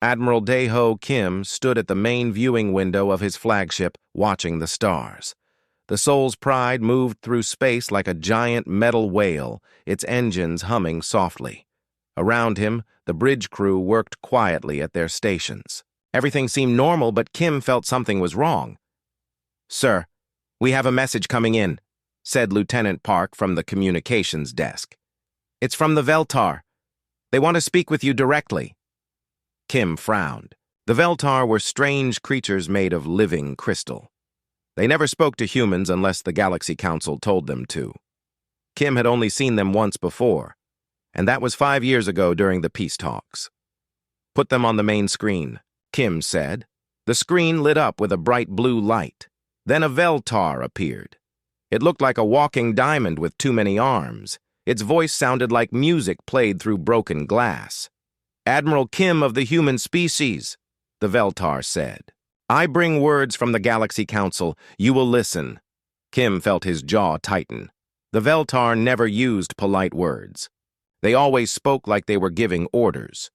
Admiral Daeho Kim stood at the main viewing window of his flagship, watching the stars. The Soul's Pride moved through space like a giant metal whale, its engines humming softly. Around him, the bridge crew worked quietly at their stations. Everything seemed normal, but Kim felt something was wrong. "Sir, we have a message coming in," said Lieutenant Park from the communications desk. "It's from the Veltar. They want to speak with you directly." Kim frowned. The Veltar were strange creatures made of living crystal. They never spoke to humans unless the Galaxy Council told them to. Kim had only seen them once before, and that was 5 years ago during the peace talks. "Put them on the main screen," Kim said. The screen lit up with a bright blue light. Then a Veltar appeared. It looked like a walking diamond with too many arms. Its voice sounded like music played through broken glass. "Admiral Kim of the human species," the Veltar said. "I bring words from the Galaxy Council. You will listen." Kim felt his jaw tighten. The Veltar never used polite words. They always spoke like they were giving orders.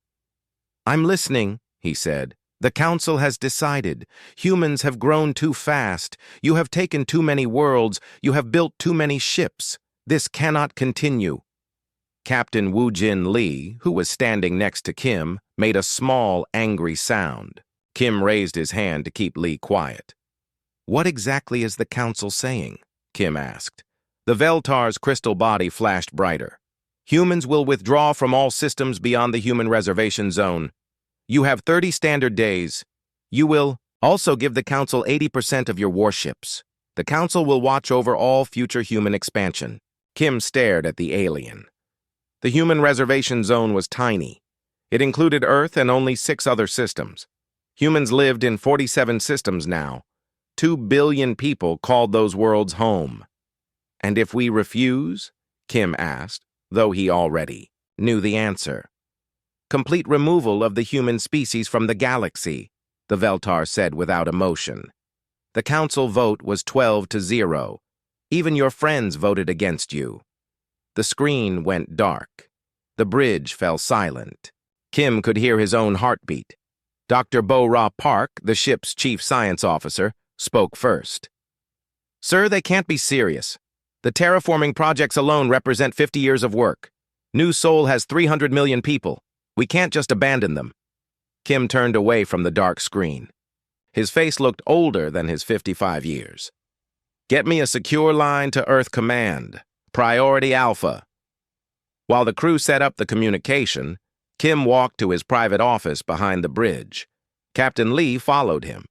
"I'm listening," he said. "The Council has decided. Humans have grown too fast. You have taken too many worlds. You have built too many ships. This cannot continue." Captain Woo-Jin Lee, who was standing next to Kim, made a small, angry sound. Kim raised his hand to keep Lee quiet. "What exactly is the Council saying?" Kim asked. The Veltar's crystal body flashed brighter. "Humans will withdraw from all systems beyond the human reservation zone. You have 30 standard days. You will also give the Council 80% of your warships. The Council will watch over all future human expansion." Kim stared at the alien. The human reservation zone was tiny. It included Earth and only 6 other systems. Humans lived in 47 systems now. 2 billion people called those worlds home. "And if we refuse?" Kim asked, though he already knew the answer. "Complete removal of the human species from the galaxy," the Veltar said without emotion. "The Council vote was 12-0. Even your friends voted against you." The screen went dark. The bridge fell silent. Kim could hear his own heartbeat. Dr. Bo-Ra Park, the ship's chief science officer, spoke first. "Sir, they can't be serious. The terraforming projects alone represent 50 years of work. New Sol has 300 million people. We can't just abandon them." Kim turned away from the dark screen. His face looked older than his 55 years. "Get me a secure line to Earth Command. Priority Alpha." While the crew set up the communication, Kim walked to his private office behind the bridge. Captain Lee followed him.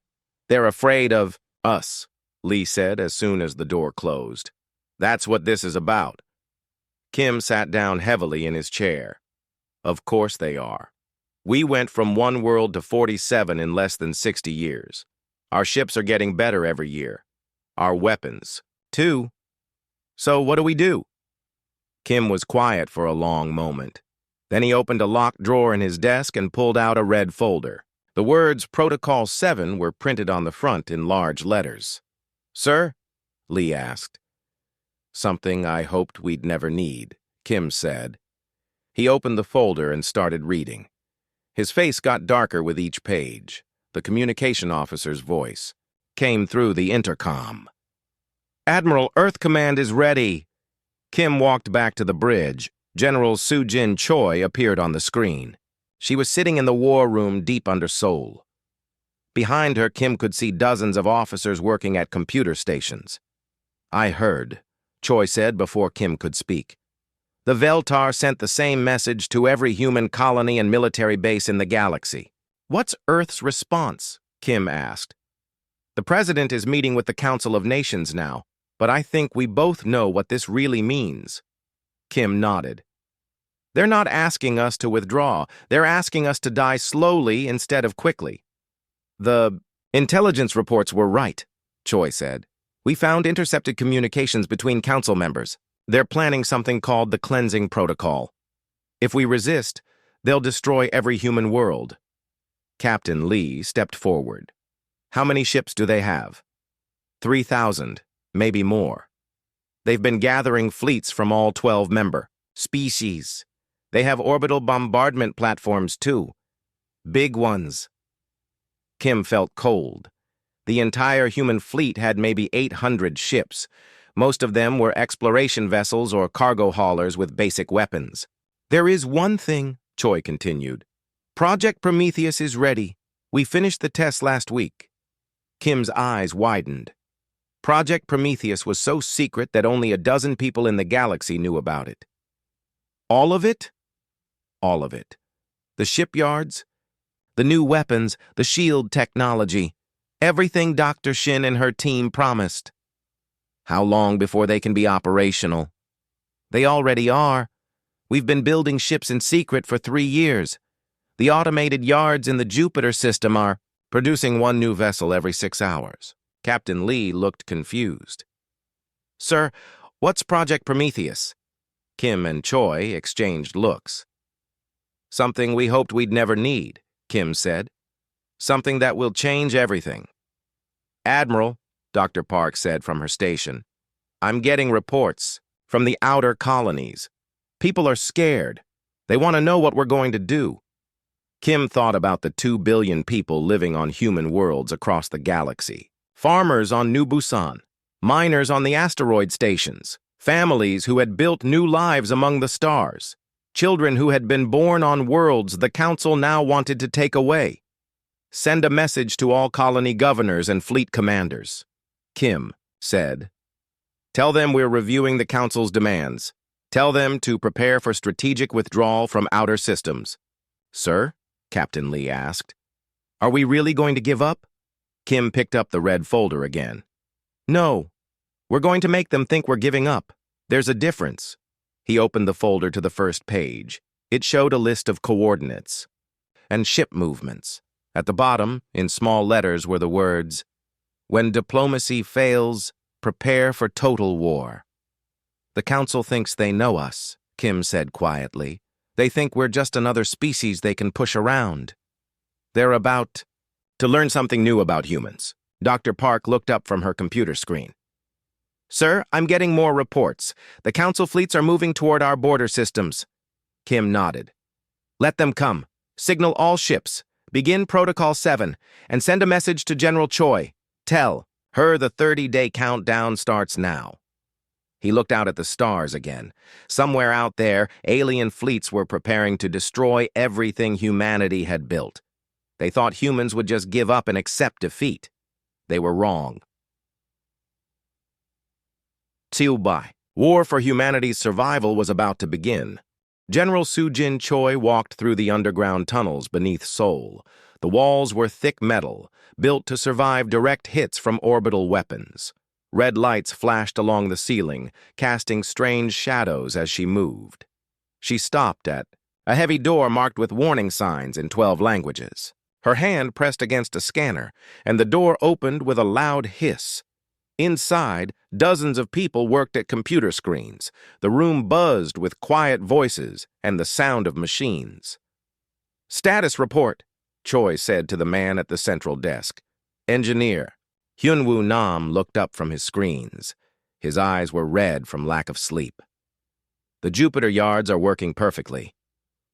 "They're afraid of us," Lee said as soon as the door closed. "That's what this is about." Kim sat down heavily in his chair. "Of course they are. We went from 1 world to 47 in less than 60 years. Our ships are getting better every year. Our weapons, too. So what do we do?" Kim was quiet for a long moment. Then he opened a locked drawer in his desk and pulled out a red folder. The words Protocol 7 were printed on the front in large letters. "Sir?" Lee asked. "Something I hoped we'd never need," Kim said. He opened the folder and started reading. His face got darker with each page. The communication officer's voice came through the intercom. "Admiral, Earth Command is ready." Kim walked back to the bridge. General Soo-Jin Choi appeared on the screen. She was sitting in the war room deep under Seoul. Behind her, Kim could see dozens of officers working at computer stations. "I heard," Choi said before Kim could speak. "The Veltar sent the same message to every human colony and military base in the galaxy." "What's Earth's response?" Kim asked. "The President is meeting with the Council of Nations now, but I think we both know what this really means." Kim nodded. "They're not asking us to withdraw. They're asking us to die slowly instead of quickly." "The intelligence reports were right," Choi said. "We found intercepted communications between council members. They're planning something called the Cleansing Protocol. If we resist, they'll destroy every human world." Captain Lee stepped forward. "How many ships do they have?" 3,000, maybe more. They've been gathering fleets from all 12 member species. They have orbital bombardment platforms, too. Big ones. Kim felt cold. The entire human fleet had maybe 800 ships. Most of them were exploration vessels or cargo haulers with basic weapons. There is one thing, Choi continued. Project Prometheus is ready. We finished the tests last week. Kim's eyes widened. Project Prometheus was so secret that only a dozen people in the galaxy knew about it. All of it? All of it. The shipyards, the new weapons, the shield technology, everything Dr. Shin and her team promised. How long before they can be operational? They already are. We've been building ships in secret for 3 years. The automated yards in the Jupiter system are producing one new vessel every 6 hours. Captain Lee looked confused. Sir, what's Project Prometheus? Kim and Choi exchanged looks. Something we hoped we'd never need, Kim said. Something that will change everything. Admiral, Dr. Park said from her station, I'm getting reports from the outer colonies. People are scared. They want to know what we're going to do. Kim thought about the 2 billion people living on human worlds across the galaxy. Farmers on New Busan, miners on the asteroid stations, families who had built new lives among the stars, children who had been born on worlds the Council now wanted to take away. Send a message to all colony governors and fleet commanders, Kim said. Tell them we're reviewing the Council's demands. Tell them to prepare for strategic withdrawal from outer systems. Sir? Captain Lee asked. Are we really going to give up? Kim picked up the red folder again. No. We're going to make them think we're giving up. There's a difference. He opened the folder to the first page. It showed a list of coordinates and ship movements. At the bottom, in small letters, were the words, When diplomacy fails, prepare for total war. The Council thinks they know us, Kim said quietly. They think we're just another species they can push around. They're about to learn something new about humans. Dr. Park looked up from her computer screen. Sir, I'm getting more reports. The Council fleets are moving toward our border systems. Kim nodded. Let them come. Signal all ships. Begin Protocol 7 and send a message to General Choi. Tell her the 30-day countdown starts now. He looked out at the stars again. Somewhere out there, alien fleets were preparing to destroy everything humanity had built. They thought humans would just give up and accept defeat. They were wrong. HFY War for humanity's survival was about to begin. General Sujin Choi walked through the underground tunnels beneath Seoul. The walls were thick metal, built to survive direct hits from orbital weapons. Red lights flashed along the ceiling, casting strange shadows as she moved. She stopped at a heavy door marked with warning signs in 12 languages. Her hand pressed against a scanner, and the door opened with a loud hiss. Inside, dozens of people worked at computer screens. The room buzzed with quiet voices and the sound of machines. Status report, Choi said to the man at the central desk. Engineer. Hyunwoo Nam looked up from his screens. His eyes were red from lack of sleep. The Jupiter yards are working perfectly.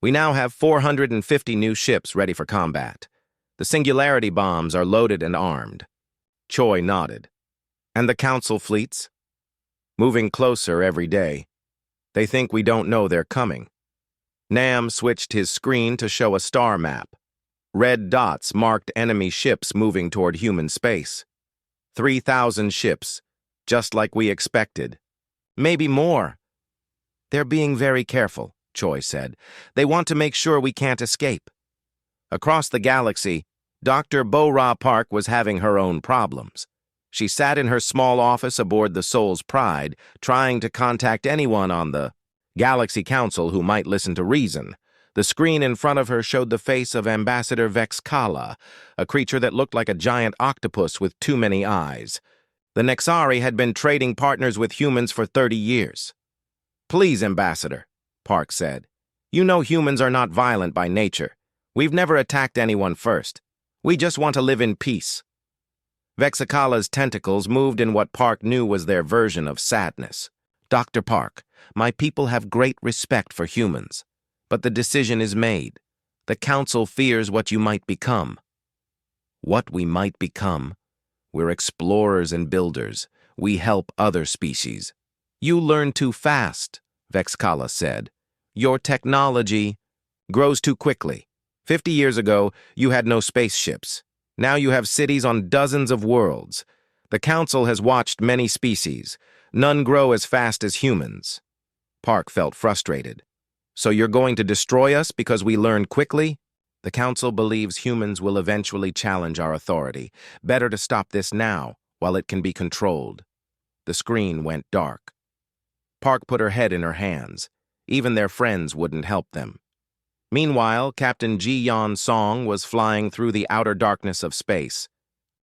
We now have 450 new ships ready for combat. The singularity bombs are loaded and armed. Choi nodded. And the Council fleets? Moving closer every day. They think we don't know they're coming. Nam switched his screen to show a star map. Red dots marked enemy ships moving toward human space. 3,000 ships, just like we expected. Maybe more. They're being very careful, Choi said. They want to make sure we can't escape. Across the galaxy, Dr. Bo-Ra Park was having her own problems. She sat in her small office aboard the Seoul's Pride, trying to contact anyone on the Galaxy Council who might listen to reason. The screen in front of her showed the face of Ambassador Vex Kala, a creature that looked like a giant octopus with too many eyes. The Nexari had been trading partners with humans for 30 years. Please, Ambassador, Park said. You know humans are not violent by nature. We've never attacked anyone first. We just want to live in peace. Vexakala's tentacles moved in what Park knew was their version of sadness. Dr. Park, my people have great respect for humans. But the decision is made. The Council fears what you might become. What we might become? We're explorers and builders. We help other species. You learn too fast, Vexkala said. Your technology grows too quickly. 50 years ago, you had no spaceships. Now you have cities on dozens of worlds. The Council has watched many species. None grow as fast as humans. Park felt frustrated. So you're going to destroy us because we learn quickly? The Council believes humans will eventually challenge our authority. Better to stop this now, while it can be controlled. The screen went dark. Park put her head in her hands. Even their friends wouldn't help them. Meanwhile, Captain Ji-Yon Song was flying through the outer darkness of space.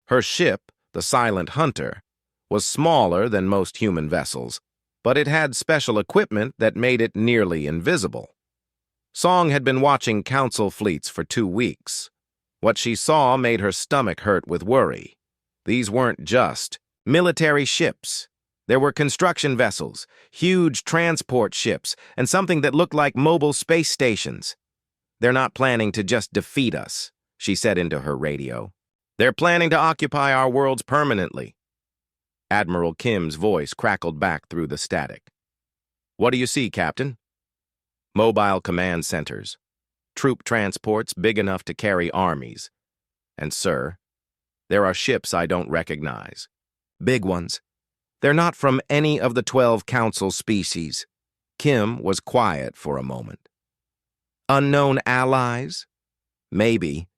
Her ship, the Silent Hunter, was smaller than most human vessels, but it had special equipment that made it nearly invisible. Song had been watching Council fleets for 2 weeks. What she saw made her stomach hurt with worry. These weren't just military ships. There were construction vessels, huge transport ships, and something that looked like mobile space stations. They're not planning to just defeat us, she said into her radio. They're planning to occupy our worlds permanently. Admiral Kim's voice crackled back through the static. What do you see, Captain? Mobile command centers. Troop transports big enough to carry armies. And, sir, there are ships I don't recognize. Big ones. They're not from any of the 12 Council species. Kim was quiet for a moment. Unknown allies? Maybe.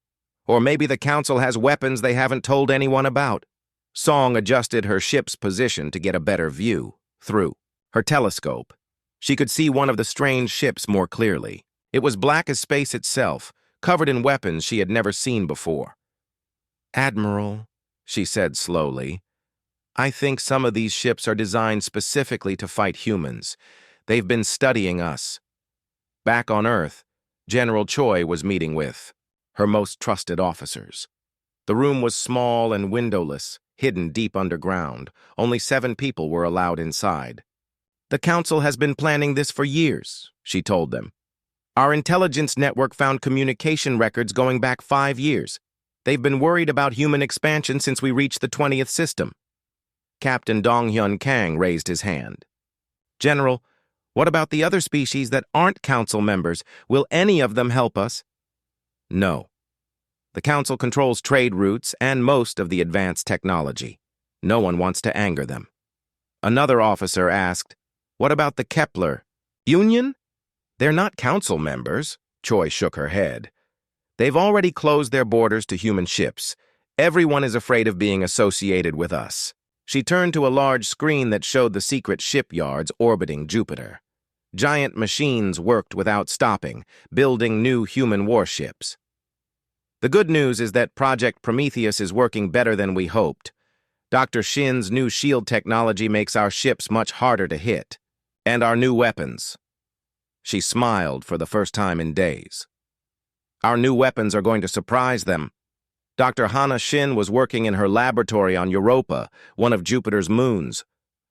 Or maybe the Council has weapons they haven't told anyone about. Song adjusted her ship's position to get a better view. Through her telescope, she could see one of the strange ships more clearly. It was black as space itself, covered in weapons she had never seen before. Admiral, she said slowly, I think some of these ships are designed specifically to fight humans. They've been studying us. Back on Earth, General Choi was meeting with her most trusted officers. The room was small and windowless, hidden deep underground. Only 7 people were allowed inside. The Council has been planning this for years, she told them. Our intelligence network found communication records going back 5 years. They've been worried about human expansion since we reached the 20th system. Captain Dong-hyun Kang raised his hand. General, what about the other species that aren't Council members? Will any of them help us? No. The Council controls trade routes and most of the advanced technology. No one wants to anger them. Another officer asked, what about the Kepler Union? They're not Council members. Choi shook her head. They've already closed their borders to human ships. Everyone is afraid of being associated with us. She turned to a large screen that showed the secret shipyards orbiting Jupiter. Giant machines worked without stopping, building new human warships. The good news is that Project Prometheus is working better than we hoped. Dr. Shin's new shield technology makes our ships much harder to hit. And our new weapons. She smiled for the first time in days. Our new weapons are going to surprise them. Dr. Hana Shin was working in her laboratory on Europa, one of Jupiter's moons.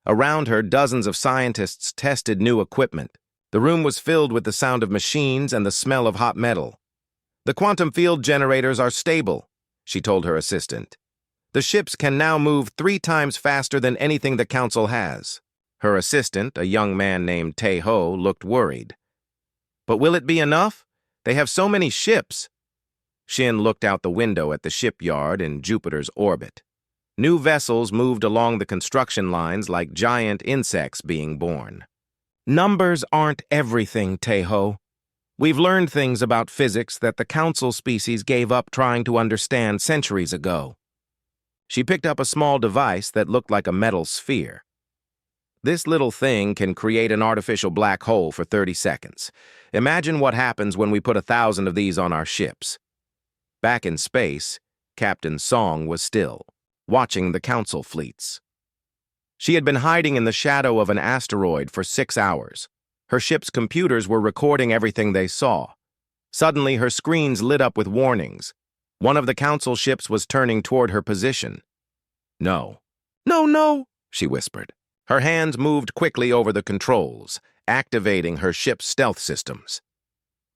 Around her, dozens of scientists tested new equipment. The room was filled with the sound of machines and the smell of hot metal. The quantum field generators are stable, she told her assistant. The ships can now move 3 times faster than anything the Council has. Her assistant, a young man named Tae-ho, looked worried. But will it be enough? They have so many ships. Shin looked out the window at the shipyard in Jupiter's orbit. New vessels moved along the construction lines like giant insects being born. Numbers aren't everything, Tae-ho. We've learned things about physics that the Council species gave up trying to understand centuries ago. She picked up a small device that looked like a metal sphere. This little thing can create an artificial black hole for 30 seconds. Imagine what happens when we put 1,000 of these on our ships. Back in space, Captain Song was still, watching the Council fleets. She had been hiding in the shadow of an asteroid for 6 hours. Her ship's computers were recording everything they saw. Suddenly, her screens lit up with warnings. One of the Council ships was turning toward her position. No. No, no, she whispered. Her hands moved quickly over the controls, activating her ship's stealth systems.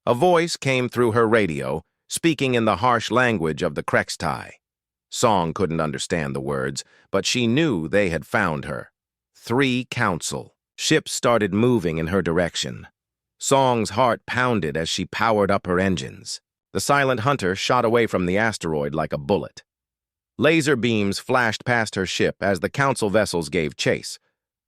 A voice came through her radio, speaking in the harsh language of the Krextai. Song couldn't understand the words, but she knew they had found her. 3 Council. Ships started moving in her direction. Song's heart pounded as she powered up her engines. The silent hunter shot away from the asteroid like a bullet. Laser beams flashed past her ship as the Council vessels gave chase.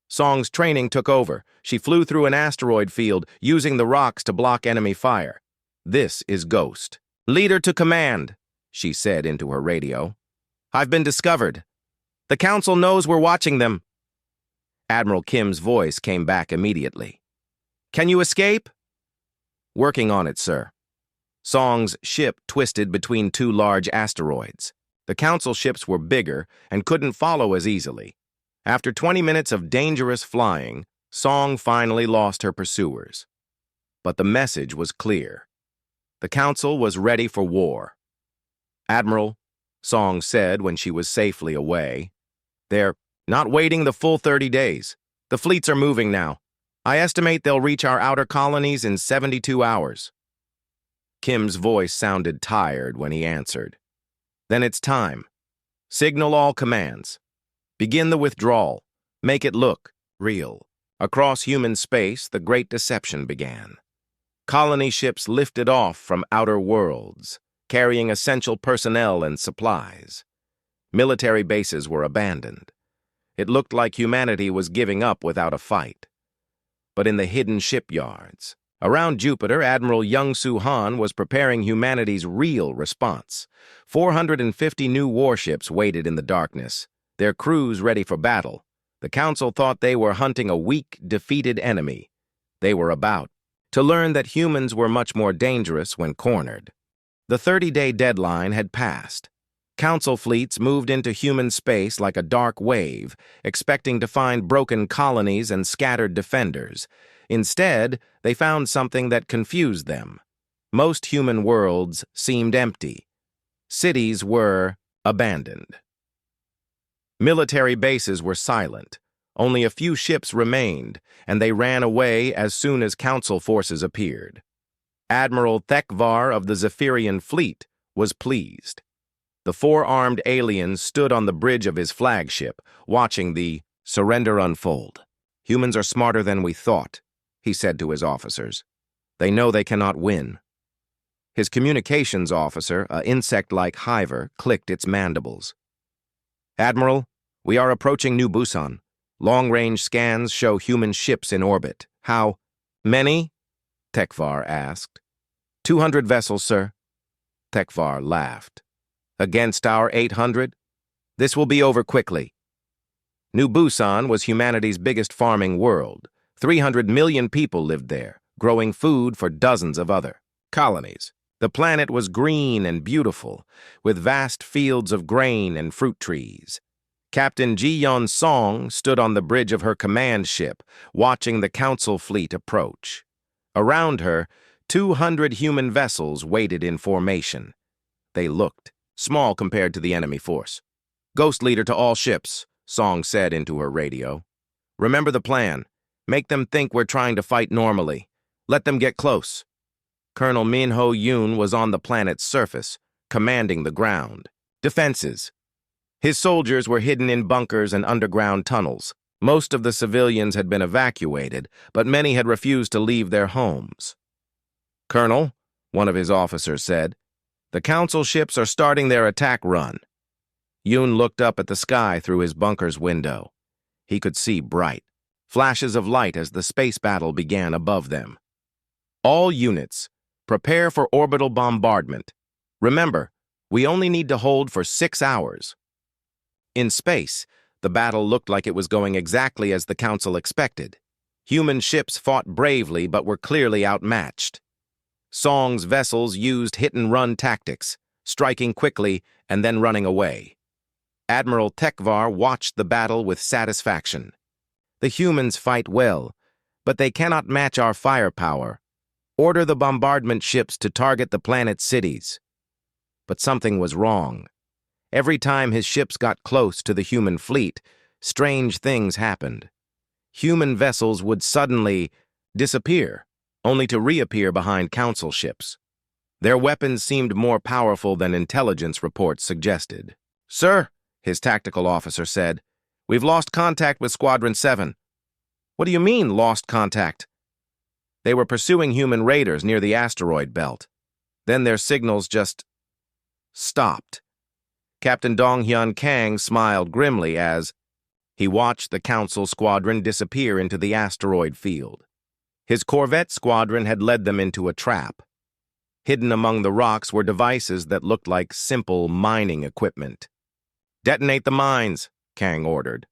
Song's training took over. She flew through an asteroid field, using the rocks to block enemy fire. This is Ghost. "Leader to command," she said into her radio. "I've been discovered. The Council knows we're watching them." Admiral Kim's voice came back immediately. "Can you escape?" "Working on it, sir." Song's ship twisted between 2 large asteroids. The Council ships were bigger and couldn't follow as easily. After 20 minutes of dangerous flying, Song finally lost her pursuers. But the message was clear. The Council was ready for war. "Admiral," Song said when she was safely away, "they're not waiting the full 30 days. The fleets are moving now. I estimate they'll reach our outer colonies in 72 hours. Kim's voice sounded tired when he answered. "Then it's time. Signal all commands. Begin the withdrawal. Make it look real." Across human space, the great deception began. Colony ships lifted off from outer worlds, carrying essential personnel and supplies. Military bases were abandoned. It looked like humanity was giving up without a fight. But in the hidden shipyards, around Jupiter, Admiral Young-Soo Han was preparing humanity's real response. 450 new warships waited in the darkness, their crews ready for battle. The Council thought they were hunting a weak, defeated enemy. They were about to learn that humans were much more dangerous when cornered. The 30-day deadline had passed. Council fleets moved into human space like a dark wave, expecting to find broken colonies and scattered defenders. Instead, they found something that confused them. Most human worlds seemed empty. Cities were abandoned. Military bases were silent. Only a few ships remained, and they ran away as soon as Council forces appeared. Admiral Thekvar of the Zephyrian fleet was pleased. The 4-armed aliens stood on the bridge of his flagship, watching the surrender unfold. "Humans are smarter than we thought," he said to his officers. "They know they cannot win." His communications officer, an insect-like hiver, clicked its mandibles. "Admiral, we are approaching New Busan. Long-range scans show human ships in orbit. How many?" Tekvar asked. 200 vessels, sir." Tekvar laughed. "Against our 800? This will be over quickly." New Busan was humanity's biggest farming world. 300 million people lived there, growing food for dozens of other colonies. The planet was green and beautiful, with vast fields of grain and fruit trees. Captain Ji-yeon Song stood on the bridge of her command ship, watching the Council fleet approach. Around her, 200 human vessels waited in formation. They looked small compared to the enemy force. "Ghost leader to all ships," Song said into her radio. "Remember the plan. Make them think we're trying to fight normally. Let them get close." Colonel Min-ho Yoon was on the planet's surface, commanding the ground defenses. His soldiers were hidden in bunkers and underground tunnels. Most of the civilians had been evacuated, but many had refused to leave their homes. "Colonel," one of his officers said, "the Council ships are starting their attack run." Yoon looked up at the sky through his bunker's window. He could see bright flashes of light as the space battle began above them. "All units, prepare for orbital bombardment. Remember, we only need to hold for 6 hours." In space, the battle looked like it was going exactly as the Council expected. Human ships fought bravely but were clearly outmatched. Song's vessels used hit-and-run tactics, striking quickly and then running away. Admiral Tekvar watched the battle with satisfaction. "The humans fight well, but they cannot match our firepower. Order the bombardment ships to target the planet's cities." But something was wrong. Every time his ships got close to the human fleet, strange things happened. Human vessels would suddenly disappear. only to reappear behind Council ships. Their weapons seemed more powerful than intelligence reports suggested. "Sir," his tactical officer said, "we've lost contact with Squadron 7. "What do you mean, lost contact?" "They were pursuing human raiders near the asteroid belt. Then their signals just stopped." Captain Dong-hyun Kang smiled grimly as he watched the Council squadron disappear into the asteroid field. His Corvette squadron had led them into a trap. Hidden among the rocks were devices that looked like simple mining equipment. "Detonate the mines," Kang ordered.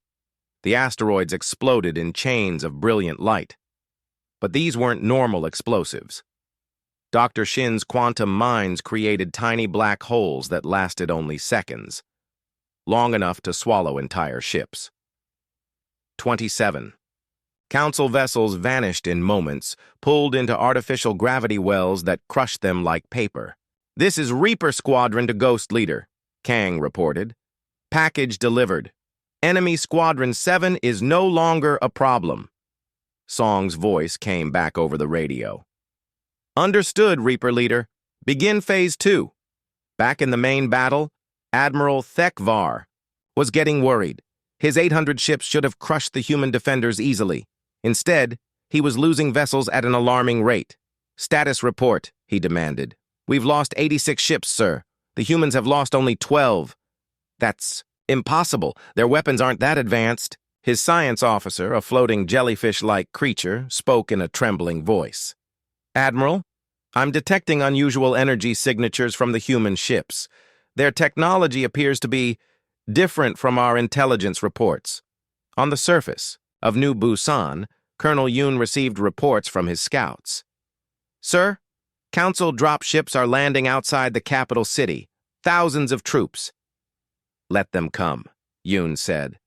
The asteroids exploded in chains of brilliant light. But these weren't normal explosives. Dr. Shin's quantum mines created tiny black holes that lasted only seconds, long enough to swallow entire ships. 27. Council vessels vanished in moments, pulled into artificial gravity wells that crushed them like paper. "This is Reaper Squadron to Ghost Leader," Kang reported. "Package delivered. Enemy Squadron 7 is no longer a problem." Song's voice came back over the radio. "Understood, Reaper Leader. Begin Phase 2. Back in the main battle, Admiral Thekvar was getting worried. His 800 ships should have crushed the human defenders easily. Instead, he was losing vessels at an alarming rate. "Status report," he demanded. "We've lost 86 ships, sir. The humans have lost only 12. "That's impossible. Their weapons aren't that advanced." His science officer, a floating jellyfish-like creature, spoke in a trembling voice. "Admiral, I'm detecting unusual energy signatures from the human ships. Their technology appears to be different from our intelligence reports. On the surface of New Busan, Colonel Yoon received reports from his scouts. Sir, Council dropships are landing outside the capital city. Thousands of troops." "Let them come," Yoon said.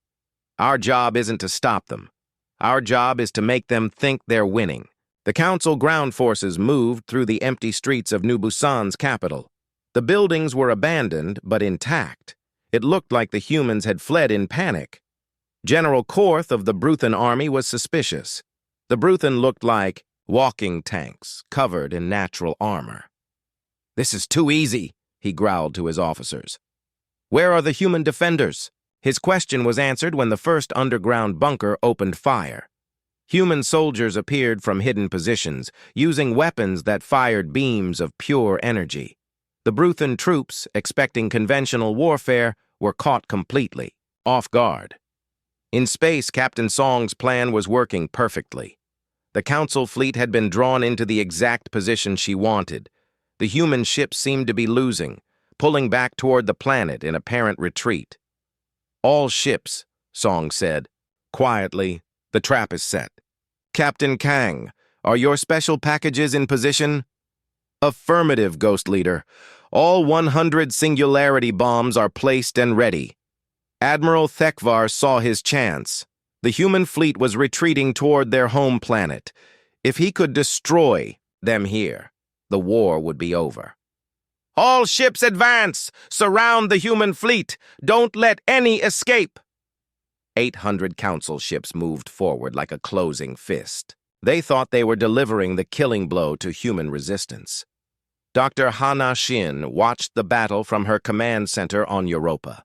"Our job isn't to stop them. Our job is to make them think they're winning." The Council ground forces moved through the empty streets of New Busan's capital. The buildings were abandoned, but intact. It looked like the humans had fled in panic. General Korth of the Bruthan army was suspicious. The Bruthan looked like walking tanks, covered in natural armor. "This is too easy," he growled to his officers. "Where are the human defenders?" His question was answered when the first underground bunker opened fire. Human soldiers appeared from hidden positions, using weapons that fired beams of pure energy. The Bruthan troops, expecting conventional warfare, were caught completely, off guard. In space, Captain Song's plan was working perfectly. The Council fleet had been drawn into the exact position she wanted. The human ships seemed to be losing, pulling back toward the planet in apparent retreat. "All ships," Song said. Quietly, "the trap is set. Captain Kang, are your special packages in position?" "Affirmative, Ghost Leader. All 100 singularity bombs are placed and ready." Admiral Thekvar saw his chance. The human fleet was retreating toward their home planet. If he could destroy them here, the war would be over. "All ships advance! Surround the human fleet! Don't let any escape!" 800 Council ships moved forward like a closing fist. They thought they were delivering the killing blow to human resistance. Dr. Hana Shin watched the battle from her command center on Europa.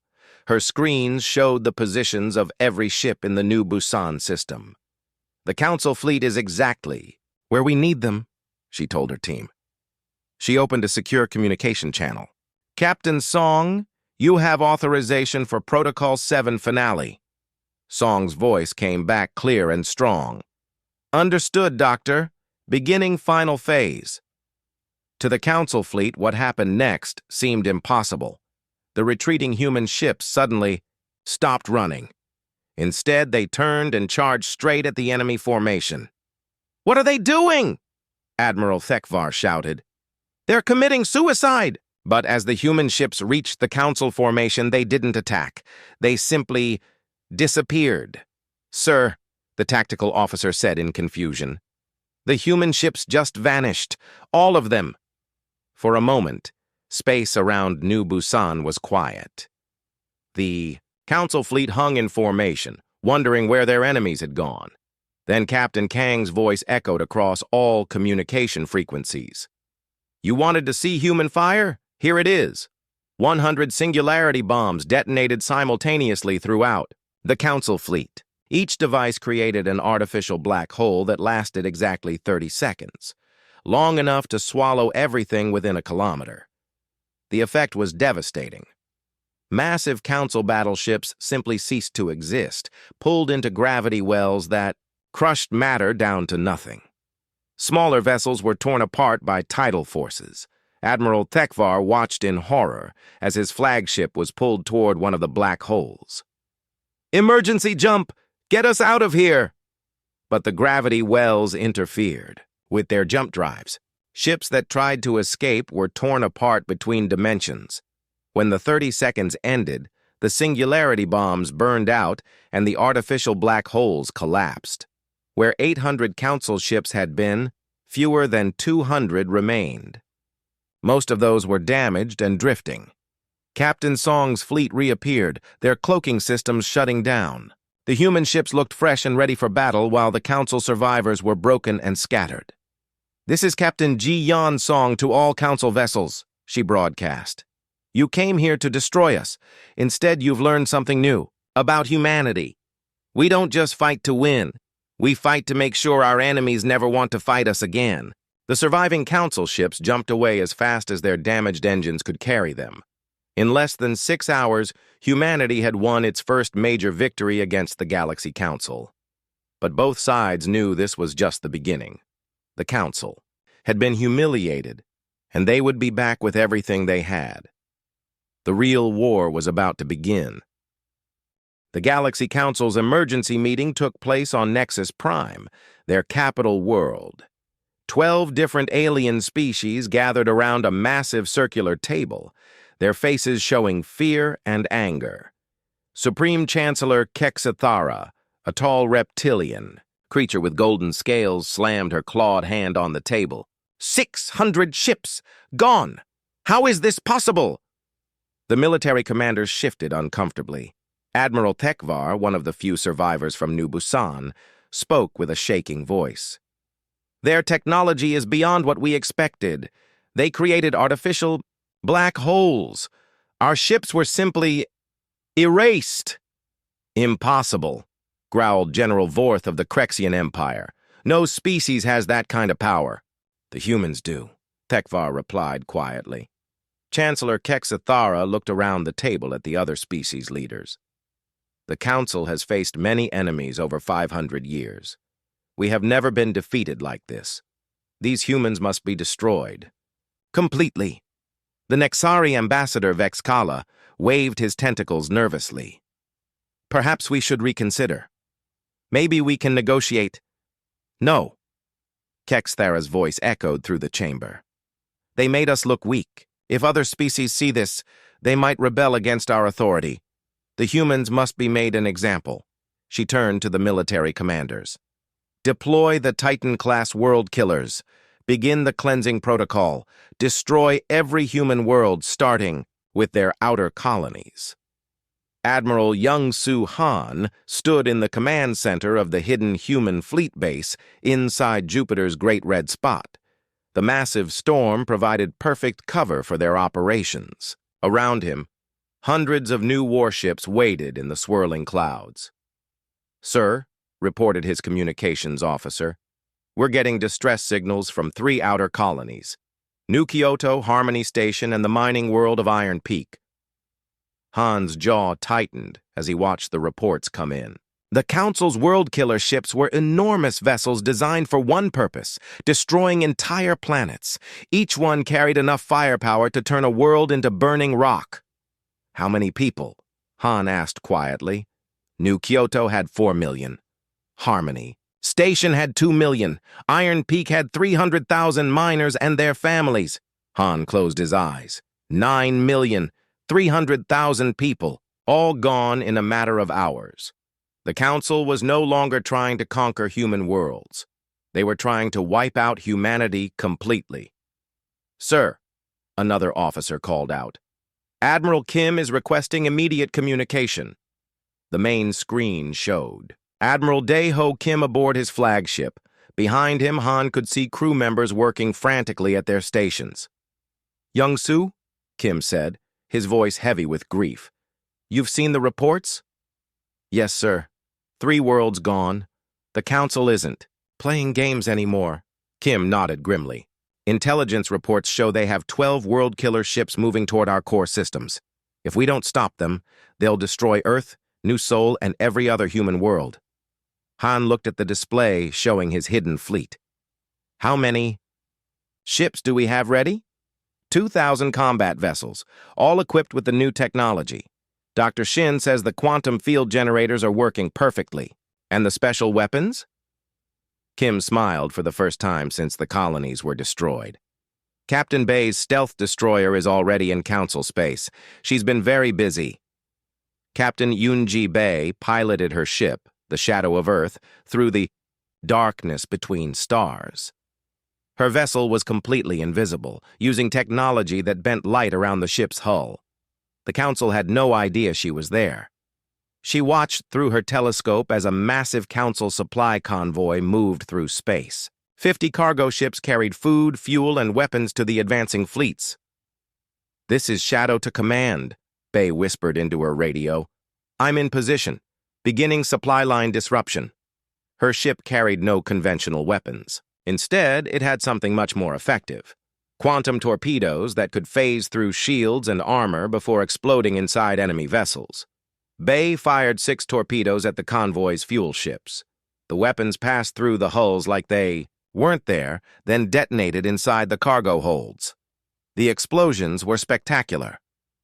Her screens showed the positions of every ship in the New Busan system. "The Council fleet is exactly where we need them," she told her team. She opened a secure communication channel. "Captain Song, you have authorization for Protocol 7 finale." Song's voice came back clear and strong. "Understood, Doctor. Beginning final phase." To the Council fleet, what happened next seemed impossible. The retreating human ships suddenly stopped running. Instead, they turned and charged straight at the enemy formation. "What are they doing?" Admiral Thekvar shouted. "They're committing suicide!" But as the human ships reached the Council formation, they didn't attack. They simply disappeared. "Sir," the tactical officer said in confusion, "the human ships just vanished. All of them." For a moment, space around New Busan was quiet. The Council fleet hung in formation, wondering where their enemies had gone. Then Captain Kang's voice echoed across all communication frequencies. You wanted to see human fire? Here it is. 100 singularity bombs detonated simultaneously throughout the Council fleet. Each device created an artificial black hole that lasted exactly 30 seconds, long enough to swallow everything within a kilometer. The effect was devastating. Massive Council battleships simply ceased to exist, pulled into gravity wells that crushed matter down to nothing. Smaller vessels were torn apart by tidal forces. Admiral Tekvar watched in horror as his flagship was pulled toward one of the black holes. Emergency jump! Get us out of here! But the gravity wells interfered with their jump drives. Ships that tried to escape were torn apart between dimensions. When the 30 seconds ended, the singularity bombs burned out and the artificial black holes collapsed. Where 800 Council ships had been, fewer than 200 remained. Most of those were damaged and drifting. Captain Song's fleet reappeared, their cloaking systems shutting down. The human ships looked fresh and ready for battle while the Council survivors were broken and scattered. This is Captain Ji Yan Song to all Council vessels, she broadcast. You came here to destroy us. Instead, you've learned something new about humanity. We don't just fight to win. We fight to make sure our enemies never want to fight us again. The surviving Council ships jumped away as fast as their damaged engines could carry them. In less than 6 hours, humanity had won its first major victory against the Galaxy Council. But both sides knew this was just the beginning. The Council had been humiliated, and they would be back with everything they had. The real war was about to begin. The Galaxy Council's emergency meeting took place on Nexus Prime, their capital world. 12 different alien species gathered around a massive circular table, their faces showing fear and anger. Supreme Chancellor Kexathara, a tall reptilian creature with golden scales, slammed her clawed hand on the table. 600 ships! Gone! How is this possible? The military commanders shifted uncomfortably. Admiral Tekvar, one of the few survivors from New Busan, spoke with a shaking voice. Their technology is beyond what we expected. They created artificial black holes. Our ships were simply erased. Impossible, growled General Vorth of the Krexian Empire. No species has that kind of power. The humans do, Tekvar replied quietly. Chancellor Kexathara looked around the table at the other species leaders. The Council has faced many enemies over 500 years. We have never been defeated like this. These humans must be destroyed. Completely. The Nexari ambassador Vexkala waved his tentacles nervously. Perhaps we should reconsider. Maybe we can negotiate. No. Kexthara's voice echoed through the chamber. They made us look weak. If other species see this, they might rebel against our authority. The humans must be made an example. She turned to the military commanders. Deploy the Titan-class world killers. Begin the cleansing protocol. Destroy every human world, starting with their outer colonies. Admiral Young-Soo Han stood in the command center of the hidden human fleet base inside Jupiter's Great Red Spot. The massive storm provided perfect cover for their operations. Around him, hundreds of new warships waited in the swirling clouds. Sir, reported his communications officer, we're getting distress signals from 3 outer colonies, New Kyoto, Harmony Station, and the mining world of Iron Peak. Han's jaw tightened as he watched the reports come in. The Council's world killer ships were enormous vessels designed for one purpose, destroying entire planets. Each one carried enough firepower to turn a world into burning rock. How many people? Han asked quietly. New Kyoto had 4 million. Harmony Station had 2 million. Iron Peak had 300,000 miners and their families. Han closed his eyes. 9 million, 300,000 people, all gone in a matter of hours. The Council was no longer trying to conquer human worlds. They were trying to wipe out humanity completely. Sir, another officer called out. Admiral Kim is requesting immediate communication. The main screen showed. Admiral Dae-ho Kim aboard his flagship. Behind him, Han could see crew members working frantically at their stations. "Young-soo," Kim said, his voice heavy with grief. "You've seen the reports?" "Yes, sir. 3 worlds gone. The Council isn't playing games anymore." Kim nodded grimly. "Intelligence reports show they have 12 world-killer ships moving toward our core systems. If we don't stop them, they'll destroy Earth, New Sol, and every other human world." Han looked at the display showing his hidden fleet. "How many ships do we have ready?" 2,000 combat vessels, all equipped with the new technology. Dr. Shin says the quantum field generators are working perfectly. And the special weapons? Kim smiled for the first time since the colonies were destroyed. "Captain Bay's stealth destroyer is already in Council space. She's been very busy." Captain Yoon-ji Bay piloted her ship, the Shadow of Earth, through the darkness between stars. Her vessel was completely invisible, using technology that bent light around the ship's hull. The Council had no idea she was there. She watched through her telescope as a massive Council supply convoy moved through space. 50 cargo ships carried food, fuel, and weapons to the advancing fleets. "This is Shadow to Command," Bay whispered into her radio. "I'm in position. Beginning supply line disruption." Her ship carried no conventional weapons. Instead, it had something much more effective. Quantum torpedoes that could phase through shields and armor before exploding inside enemy vessels. Bay fired 6 torpedoes at the convoy's fuel ships. The weapons passed through the hulls like they weren't there, then detonated inside the cargo holds. The explosions were spectacular.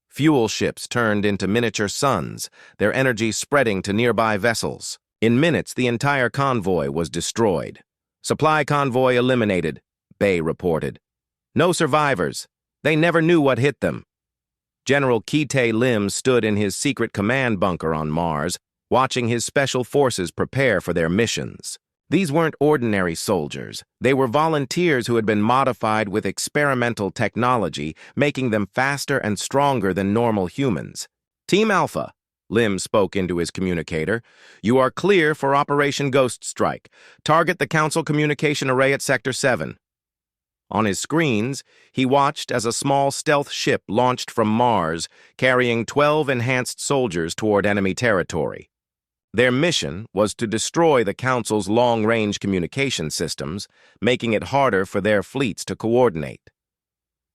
Fuel ships turned into miniature suns, their energy spreading to nearby vessels. In minutes, the entire convoy was destroyed. "Supply convoy eliminated," Bay reported. "No survivors. They never knew what hit them." General Ki-tae Lim stood in his secret command bunker on Mars, watching his special forces prepare for their missions. These weren't ordinary soldiers. They were volunteers who had been modified with experimental technology, making them faster and stronger than normal humans. "Team Alpha," Lim spoke into his communicator, "you are clear for Operation Ghost Strike. Target the Council communication array at Sector 7. On his screens, he watched as a small stealth ship launched from Mars, carrying 12 enhanced soldiers toward enemy territory. Their mission was to destroy the Council's long-range communication systems, making it harder for their fleets to coordinate.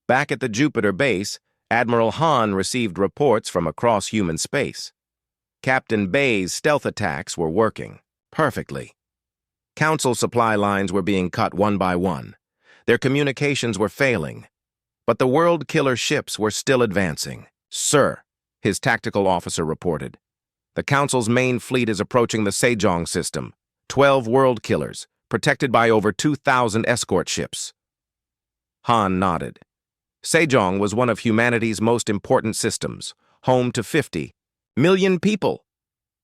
Back at the Jupiter base, Admiral Han received reports from across human space. Captain Bay's stealth attacks were working perfectly. Council supply lines were being cut one by one. Their communications were failing, but the world-killer ships were still advancing. "Sir," his tactical officer reported, "the Council's main fleet is approaching the Sejong system. 12 world-killers, protected by over 2,000 escort ships." Han nodded. Sejong was one of humanity's most important systems, home to 50 million people.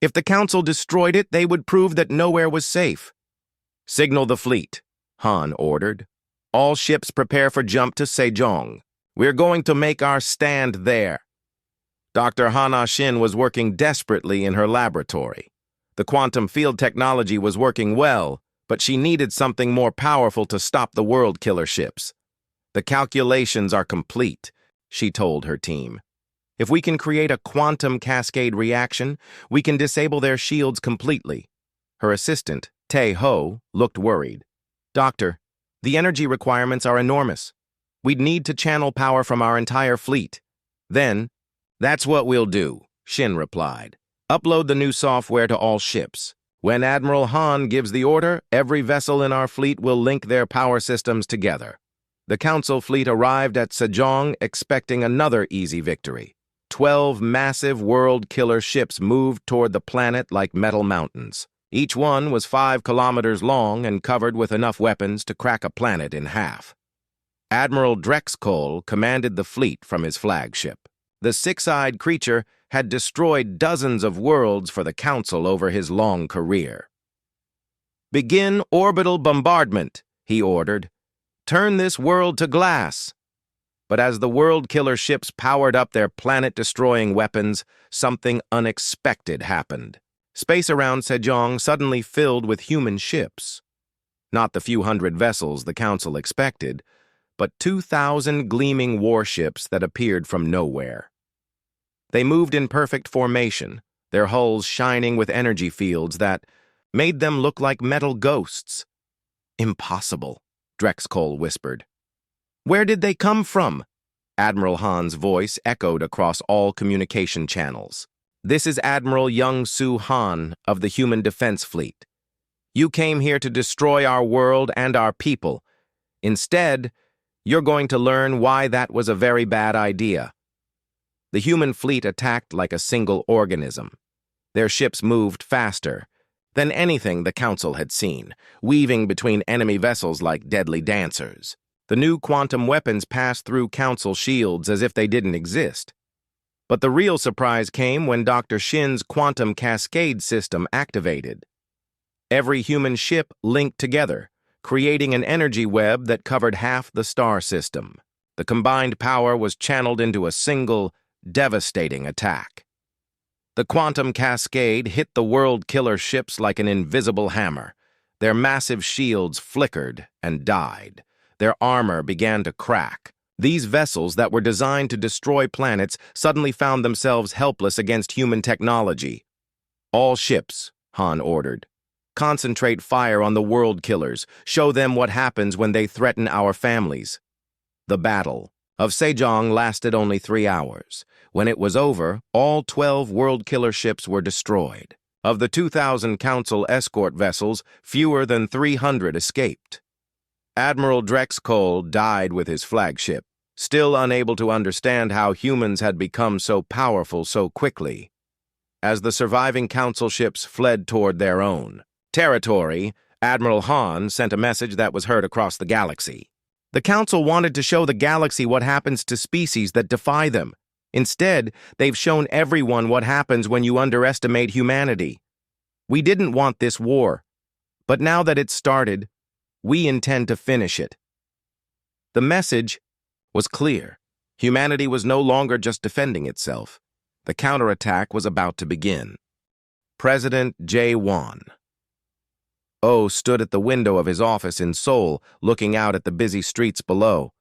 If the Council destroyed it, they would prove that nowhere was safe. "Signal the fleet," Han ordered. "All ships prepare for jump to Sejong. We're going to make our stand there." Dr. Hana Shin was working desperately in her laboratory. The quantum field technology was working well, but she needed something more powerful to stop the world-killer ships. "The calculations are complete," she told her team. "If we can create a quantum cascade reaction, we can disable their shields completely." Her assistant, Tae-ho, looked worried. "Doctor, the energy requirements are enormous. We'd need to channel power from our entire fleet. Then, that's what we'll do," Shin replied. "Upload the new software to all ships. When Admiral Han gives the order, every vessel in our fleet will link their power systems together." The Council fleet arrived at Sejong expecting another easy victory. 12 massive world-killer ships moved toward the planet like metal mountains. Each one was 5 kilometers long and covered with enough weapons to crack a planet in half. Admiral Drexcoll commanded the fleet from his flagship. The 6-eyed creature had destroyed dozens of worlds for the Council over his long career. "Begin orbital bombardment," he ordered. "Turn this world to glass." But as the world-killer ships powered up their planet-destroying weapons, something unexpected happened. Space around Sejong suddenly filled with human ships. Not the few hundred vessels the Council expected, but 2,000 gleaming warships that appeared from nowhere. They moved in perfect formation, their hulls shining with energy fields that made them look like metal ghosts. "Impossible," Drexcoll whispered. "Where did they come from?" Admiral Han's voice echoed across all communication channels. "This is Admiral Young-Soo Han of the Human Defense Fleet. You came here to destroy our world and our people. Instead, you're going to learn why that was a very bad idea." The human fleet attacked like a single organism. Their ships moved faster than anything the Council had seen, weaving between enemy vessels like deadly dancers. The new quantum weapons passed through Council shields as if they didn't exist. But the real surprise came when Dr. Shin's quantum cascade system activated. Every human ship linked together, creating an energy web that covered half the star system. The combined power was channeled into a single, devastating attack. The quantum cascade hit the world-killer ships like an invisible hammer. Their massive shields flickered and died. Their armor began to crack. These vessels that were designed to destroy planets suddenly found themselves helpless against human technology. "All ships," Han ordered. "Concentrate fire on the world killers. Show them what happens when they threaten our families." The battle of Sejong lasted only 3 hours. When it was over, all 12 world killer ships were destroyed. Of the 2,000 Council escort vessels, fewer than 300 escaped. Admiral Drexcoll died with his flagship, still unable to understand how humans had become so powerful so quickly. As the surviving Council ships fled toward their own territory, Admiral Han sent a message that was heard across the galaxy. The Council wanted to show the galaxy what happens to species that defy them. Instead, they've shown everyone what happens when you underestimate humanity. We didn't want this war, but now that it's started, we intend to finish it. The message was clear. Humanity was no longer just defending itself. The counterattack was about to begin. President Jae-won Oh stood at the window of his office in Seoul, looking out at the busy streets below.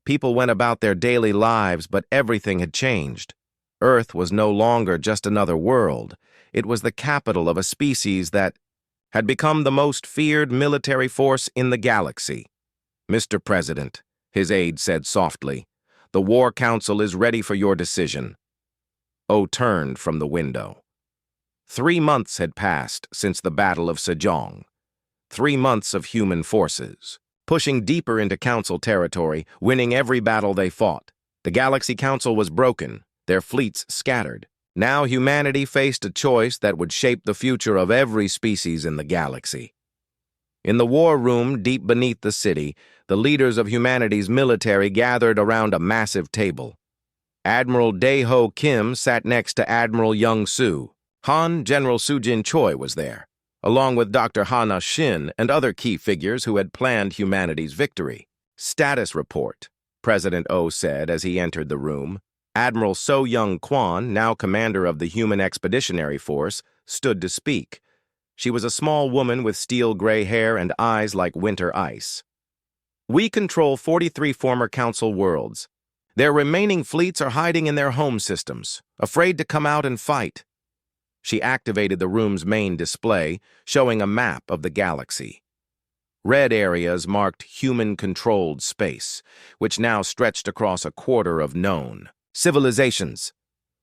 People went about their daily lives, but everything had changed. Earth was no longer just another world. It was the capital of a species that had become the most feared military force in the galaxy. "Mr. President," his aide said softly, "the War Council is ready for your decision." Oh turned from the window. 3 months had passed since the Battle of Sejong. 3 months of human forces, pushing deeper into Council territory, winning every battle they fought. The Galaxy Council was broken, their fleets scattered. Now humanity faced a choice that would shape the future of every species in the galaxy. In the war room deep beneath the city, the leaders of humanity's military gathered around a massive table. Admiral Dae-ho Kim sat next to Admiral Young-soo. Han General Soo-jin Choi was there, along with Dr. Hana Shin and other key figures who had planned humanity's victory. "Status report," President Oh said as he entered the room. Admiral So-young Kwon, now commander of the Human Expeditionary Force, stood to speak. She was a small woman with steel gray hair and eyes like winter ice. "We control 43 former Council worlds. Their remaining fleets are hiding in their home systems, afraid to come out and fight." She activated the room's main display, showing a map of the galaxy. Red areas marked human-controlled space, which now stretched across a quarter of known civilizations.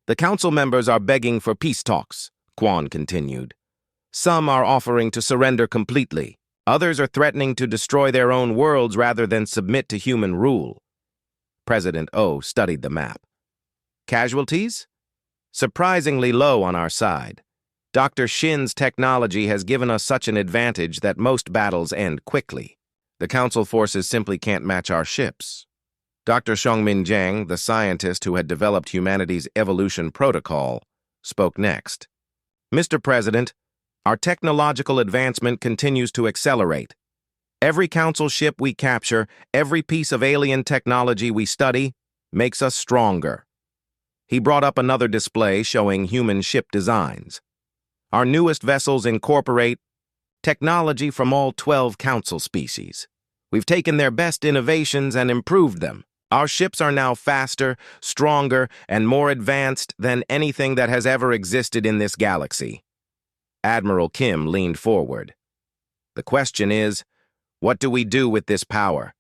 "The Council members are begging for peace talks," Kwon continued. "Some are offering to surrender completely. Others are threatening to destroy their own worlds rather than submit to human rule." President Oh studied the map. "Casualties? Surprisingly low on our side. Dr. Shin's technology has given us such an advantage that most battles end quickly. The Council forces simply can't match our ships." Dr. Xiongmin Jiang, the scientist who had developed humanity's evolution protocol, spoke next. "Mr. President, our technological advancement continues to accelerate. Every Council ship we capture, every piece of alien technology we study, makes us stronger." He brought up another display showing human ship designs. Our newest vessels incorporate technology from all 12 council species. We've taken their best innovations and improved them. Our ships are now faster, stronger, and more advanced than anything that has ever existed in this galaxy. Admiral Kim leaned forward. The question is, what do we do with this power?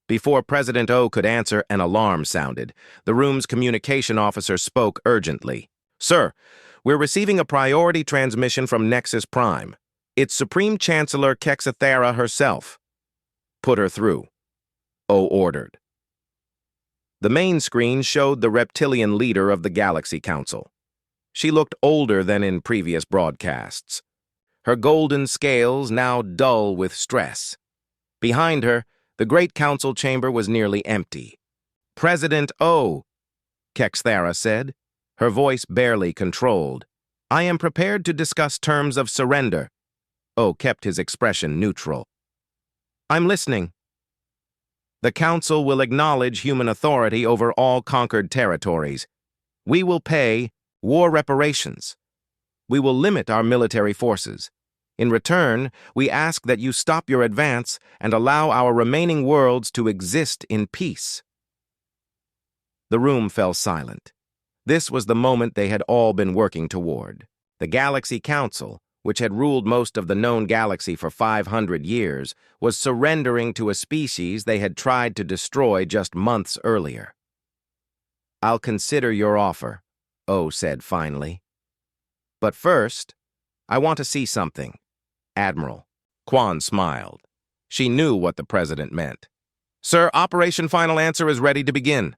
Before President O could answer, an alarm sounded. The room's communication officer spoke urgently. Sir, we're receiving a priority transmission from Nexus Prime. It's Supreme Chancellor Kexathera herself. Put her through. O ordered. The main screen showed the reptilian leader of the Galaxy Council. She looked older than in previous broadcasts. Her golden scales now dull with stress. Behind her, the Great Council chamber was nearly empty. President O, Kexathera said, her voice barely controlled. I am prepared to discuss terms of surrender. O kept his expression neutral. I'm listening. The Council will acknowledge human authority over all conquered territories. We will pay war reparations. We will limit our military forces. In return, we ask that you stop your advance and allow our remaining worlds to exist in peace. The room fell silent. This was the moment they had all been working toward. The Galaxy Council, which had ruled most of the known galaxy for 500 years, was surrendering to a species they had tried to destroy just months earlier. I'll consider your offer, O said finally. But first, I want to see something. Admiral. Quan smiled. She knew what the president meant. Sir, Operation Final Answer is ready to begin.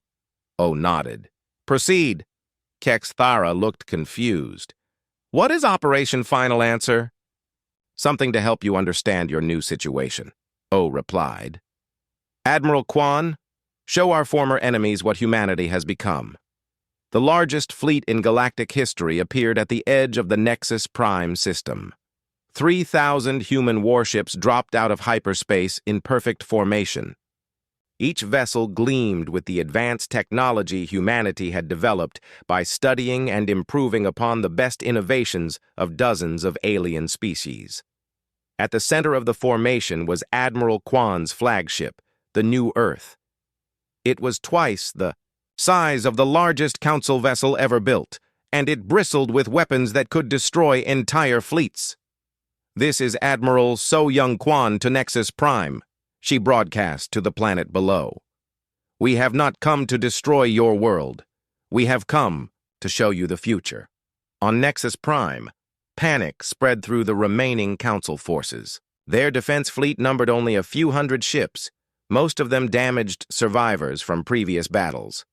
O nodded. Proceed. Kexathera looked confused. What is Operation Final Answer? Something to help you understand your new situation, O replied. Admiral Quan, show our former enemies what humanity has become. The largest fleet in galactic history appeared at the edge of the Nexus Prime system. 3,000 human warships dropped out of hyperspace in perfect formation. Each vessel gleamed with the advanced technology humanity had developed by studying and improving upon the best innovations of dozens of alien species. At the center of the formation was Admiral Quan's flagship, the New Earth. It was twice the size of the largest council vessel ever built, and it bristled with weapons that could destroy entire fleets. This is Admiral So Young Quan to Nexus Prime, she broadcast to the planet below. We have not come to destroy your world. We have come to show you the future. On Nexus Prime, panic spread through the remaining council forces. Their defense fleet numbered only a few hundred ships, most of them damaged survivors from previous battles.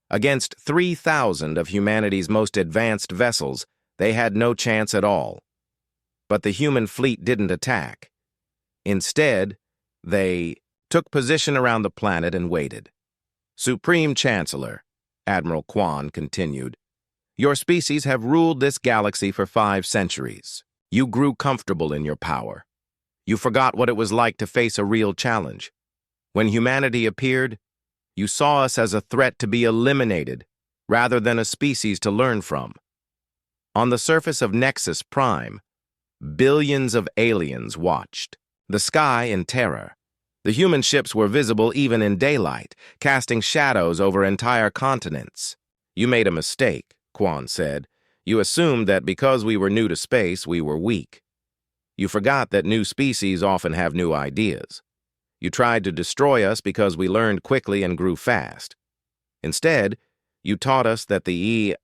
Against 3,000 of humanity's most advanced vessels, they had no chance at all. But the human fleet didn't attack. Instead, they took position around the planet and waited. Supreme Chancellor, Admiral Quan continued, your species have ruled this galaxy for 5 centuries. You grew comfortable in your power. You forgot what it was like to face a real challenge. When humanity appeared, you saw us as a threat to be eliminated, rather than a species to learn from. On the surface of Nexus Prime, billions of aliens watched, the sky in terror. The human ships were visible even in daylight, casting shadows over entire continents. You made a mistake, Quan said. You assumed that because we were new to space, we were weak. You forgot that new species often have new ideas. You tried to destroy us because we learned quickly and grew fast. Instead, you taught us that the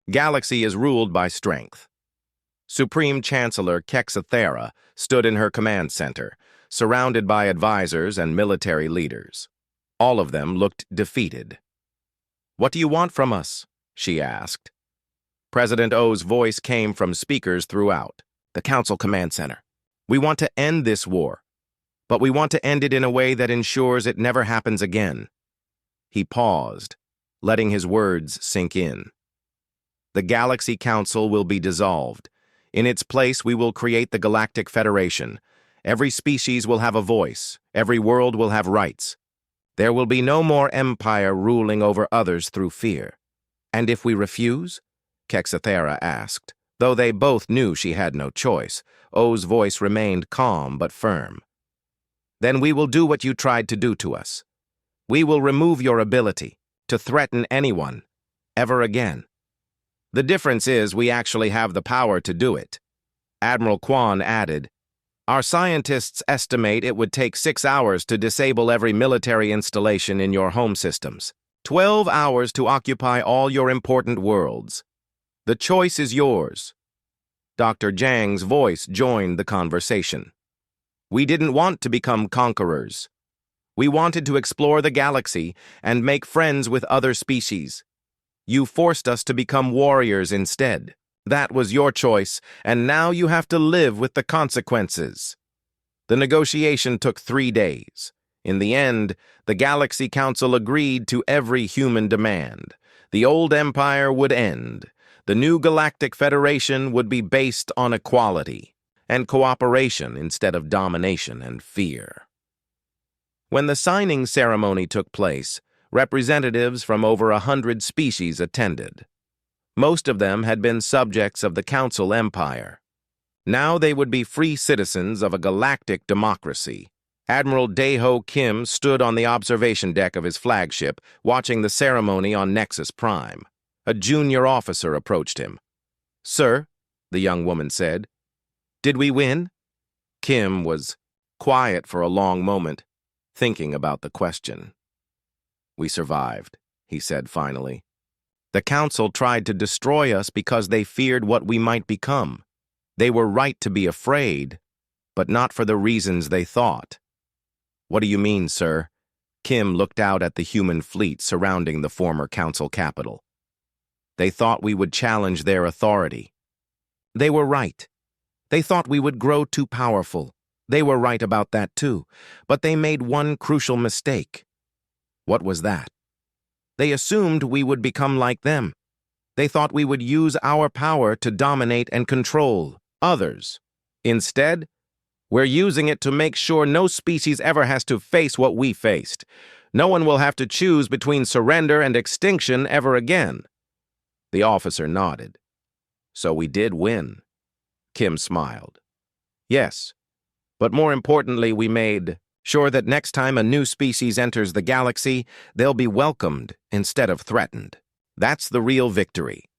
galaxy is ruled by strength. Supreme Chancellor Kexathera stood in her command center, surrounded by advisors and military leaders. All of them looked defeated. What do you want from us? She asked. President O's voice came from speakers throughout the Council Command Center. We want to end this war, but we want to end it in a way that ensures it never happens again. He paused, letting his words sink in. The Galaxy Council will be dissolved. In its place, we will create the Galactic Federation. Every species will have a voice. Every world will have rights. There will be no more empire ruling over others through fear. And if we refuse? Kexathera asked. Though they both knew she had no choice, O's voice remained calm but firm. Then we will do what you tried to do to us. We will remove your ability to threaten anyone, ever again. The difference is we actually have the power to do it. Admiral Kwan added, "Our scientists estimate it would take 6 hours to disable every military installation in your home systems, 12 hours to occupy all your important worlds. The choice is yours." Dr. Zhang's voice joined the conversation. "We didn't want to become conquerors. We wanted to explore the galaxy and make friends with other species. You forced us to become warriors instead. That was your choice, and now you have to live with the consequences." The negotiation took 3 days. In the end, the Galaxy Council agreed to every human demand. The old empire would end. The new Galactic Federation would be based on equality and cooperation instead of domination and fear. When the signing ceremony took place, representatives from over 100 species attended. Most of them had been subjects of the Council Empire. Now they would be free citizens of a galactic democracy. Admiral Daeho Kim stood on the observation deck of his flagship, watching the ceremony on Nexus Prime. A junior officer approached him. "Sir," the young woman said, "did we win?" Kim was quiet for a long moment, thinking about the question. "We survived," he said finally. "The Council tried to destroy us because they feared what we might become. They were right to be afraid, but not for the reasons they thought." "What do you mean, sir?" Kim looked out at the human fleet surrounding the former Council capital. "They thought we would challenge their authority." "They were right. They thought we would grow too powerful. They were right about that too, but they made one crucial mistake." "What was that?" "They assumed we would become like them. They thought we would use our power to dominate and control others. Instead, we're using it to make sure no species ever has to face what we faced. No one will have to choose between surrender and extinction ever again." The officer nodded. "So we did win." Kim smiled. "Yes, but more importantly, we made sure that next time a new species enters the galaxy, they'll be welcomed instead of threatened. That's the real victory."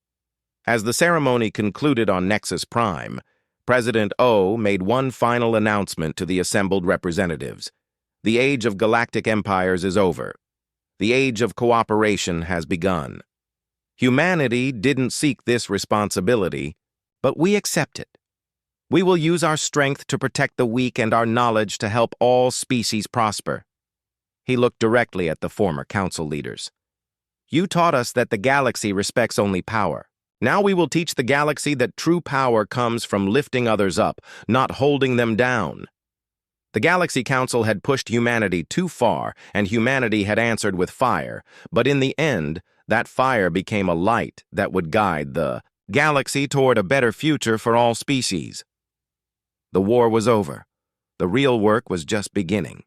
As the ceremony concluded on Nexus Prime, President O made one final announcement to the assembled representatives. The age of galactic empires is over. The age of cooperation has begun. Humanity didn't seek this responsibility, but we accept it. We will use our strength to protect the weak and our knowledge to help all species prosper. He looked directly at the former council leaders. "You taught us that the galaxy respects only power. Now we will teach the galaxy that true power comes from lifting others up, not holding them down." The Galaxy Council had pushed humanity too far, and humanity had answered with fire, but in the end, that fire became a light that would guide the galaxy toward a better future for all species. The war was over. The real work was just beginning.